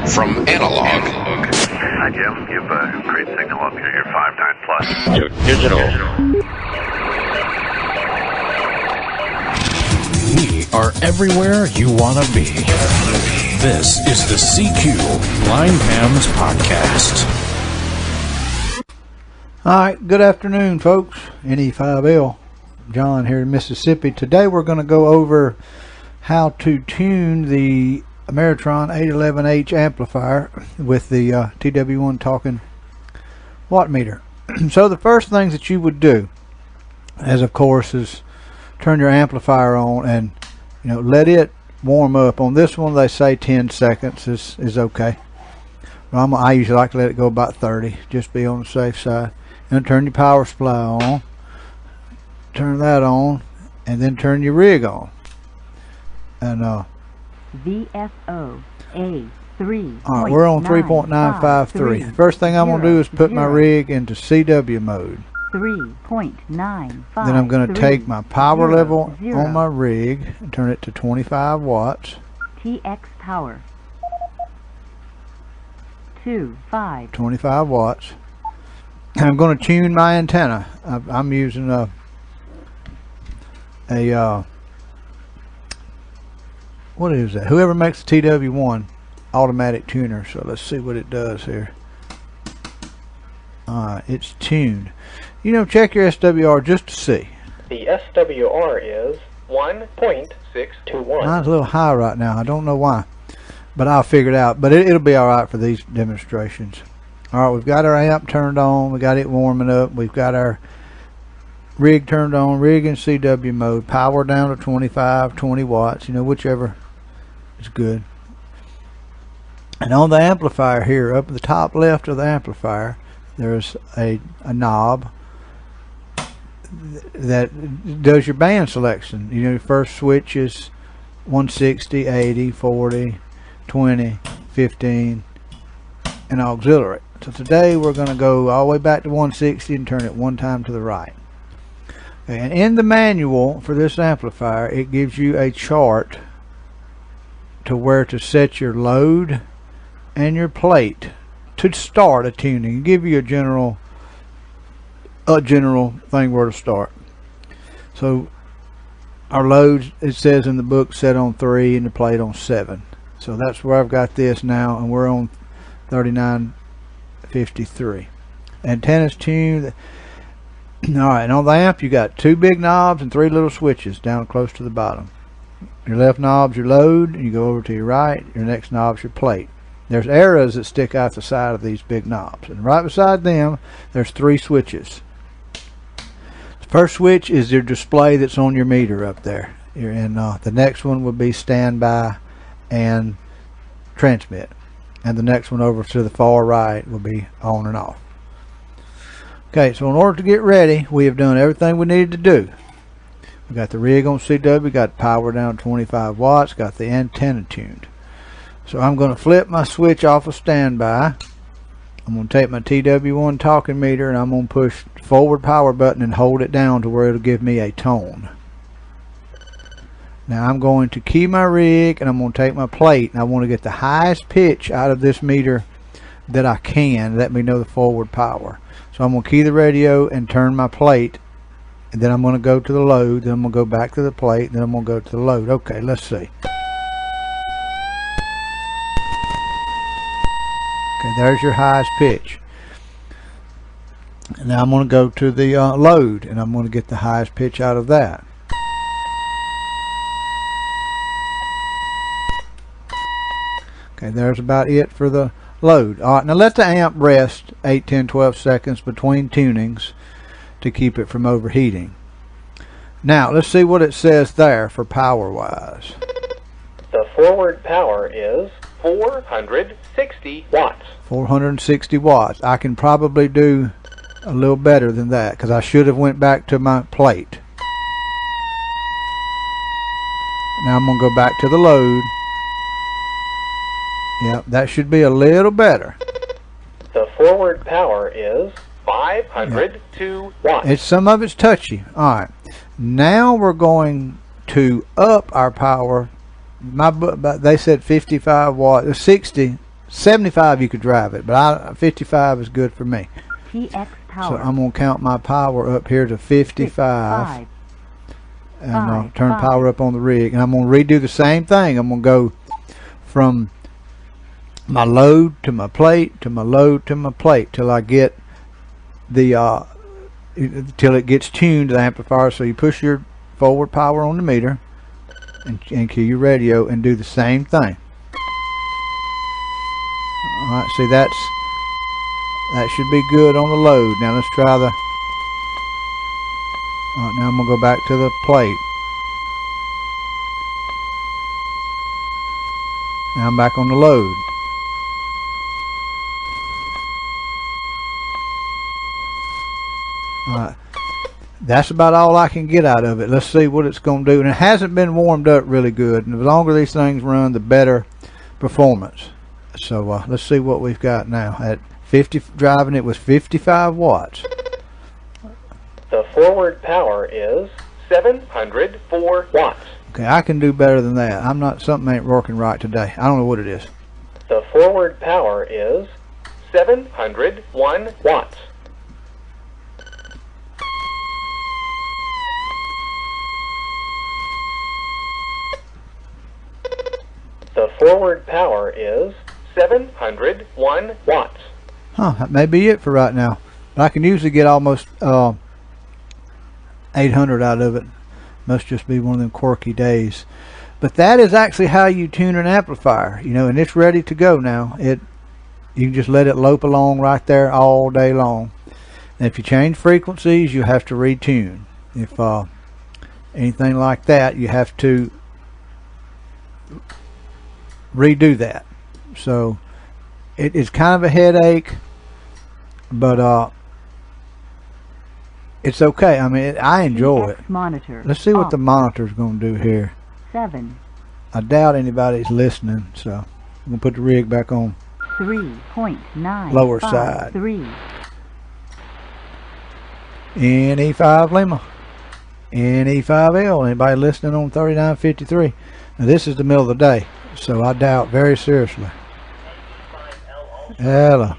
From analog Hi, Jim. You've a great signal up here. You're 5.9 plus. to digital. We are everywhere you want to be. This is the CQ Blind Hams Podcast. Alright, good afternoon folks. NE5L, John here in Mississippi. Today we're going to go over how to tune the Ameritron 811H amplifier with the TW1 talking watt meter. So the first things that you would do, as of course, is turn your amplifier on and let it warm up. On this one they say 10 seconds is okay. Well, I usually like to let it go about 30, just be on the safe side. And turn your power supply on, turn that on, and then turn your rig on. And VFO A3. Alright, we're on 3.953. The first thing I'm going to do is put my rig into CW mode. 3.953. Then I'm going to take my power level on my rig and turn it to 25 watts. TX power. 25 watts. And I'm going to tune my antenna. I'm using a what is that? Whoever makes the TW1 automatic tuner. So let's see what it does here. It's tuned. Check your SWR just to see. The SWR is 1.621. Mine's a little high right now. I don't know why, but I'll figure it out. But it'll be all right for these demonstrations. Alright, we've got our amp turned on, we got it warming up, we've got our rig turned on, rig in CW mode, power down to 25, 20 watts, whichever is good. And on the amplifier here, up at the top left of the amplifier, there's a knob that does your band selection. Your first switch is 160, 80, 40, 20, 15, and auxiliary. So today we're going to go all the way back to 160 and turn it one time to the right. Okay, and in the manual for this amplifier, it gives you a chart to where to set your load and your plate to start a tuning. It give you a general thing where to start. So our load, it says in the book, set on 3 and the plate on 7. So that's where I've got this now, and we're on 3953. Antenna's tuned. Alright, and on the amp you got 2 big knobs and 3 little switches down close to the bottom. Your left knob's your load, and you go over to your right, your next knob's your plate. There's arrows that stick out the side of these big knobs, and right beside them there's 3 switches. The first switch is your display that's on your meter up there, and the next one would be standby and transmit. And the next one over to the far right will be on and off. Okay, so in order to get ready, we have done everything we needed to do. We got the rig on CW, got power down 25 watts, got the antenna tuned. So I'm going to flip my switch off of standby. I'm going to take my TW1 talking meter and I'm going to push the forward power button and hold it down to where it'll give me a tone. Now I'm going to key my rig and I'm going to take my plate, and I want to get the highest pitch out of this meter that I can. Let me know the forward power. So I'm going to key the radio and turn my plate, and then I'm going to go to the load, then I'm going to go back to the plate, then I'm going to go to the load. Okay, let's see. Okay, there's your highest pitch. And now I'm going to go to the load, and I'm going to get the highest pitch out of that. Okay, there's about it for the load. Alright, now let the amp rest 8, 10, 12 seconds between tunings to keep it from overheating. Now, let's see what it says there for power-wise. The forward power is 460 watts. 460 watts. I can probably do a little better than that, because I should have went back to my plate. Now I'm going to go back to the load. Yep, that should be a little better. The forward power is 502 watts. Some of it's touchy. Alright, now we're going to up our power. They said 55 watts, 60 75 you could drive it, but 55 is good for me. TX power. So I'm going to count my power up here to 55. And I'll turn power up on the rig. And I'm going to redo the same thing. I'm going to go from my load to my plate to my load to my plate till I get the till it gets tuned to the amplifier. So you push your forward power on the meter and cue your radio and do the same thing. Alright, see that should be good on the load. Now let's try the alright, now I'm gonna go back to the plate. Now I'm back on the load. Alright, that's about all I can get out of it. Let's see what it's going to do. And it hasn't been warmed up really good. And the longer these things run, the better performance. So let's see what we've got now. At 50, driving it was 55 watts. The forward power is 704 watts. Okay, I can do better than that. Something ain't working right today. I don't know what it is. The forward power is 701 watts. The forward power is 701 watts. Huh, that may be it for right now. But I can usually get almost 800 out of it. Must just be one of them quirky days. But that is actually how you tune an amplifier, you know, and it's ready to go now. You can just let it lope along right there all day long. And if you change frequencies, you have to retune. If anything like that, you have to redo that. So it is kind of a headache, but it's okay. I mean, I enjoy it. Monitor. Let's see what the monitor's going to do here. 7. I doubt anybody's listening, so I'm going to put the rig back on 3.9. lower side. 3. NE5 Lima. NE5L. Anybody listening on 3953? Now this is the middle of the day, so I doubt very seriously. Hello.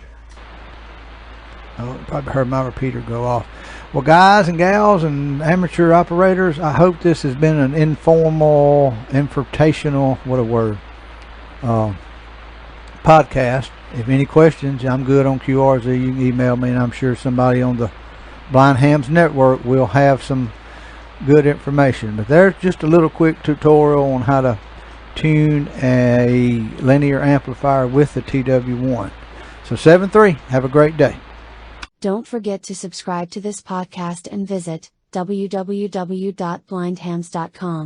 Oh, probably heard my repeater go off. Well, guys and gals and amateur operators, I hope this has been an informal, invitational, what a word, podcast. If any questions, I'm good on QRZ. You can email me, and I'm sure somebody on the Blind Hams Network will have some good information. But there's just a little quick tutorial on how to tune a linear amplifier with the TW1. So 7-3, have a great day. Don't forget to subscribe to this podcast and visit www.blindhams.com.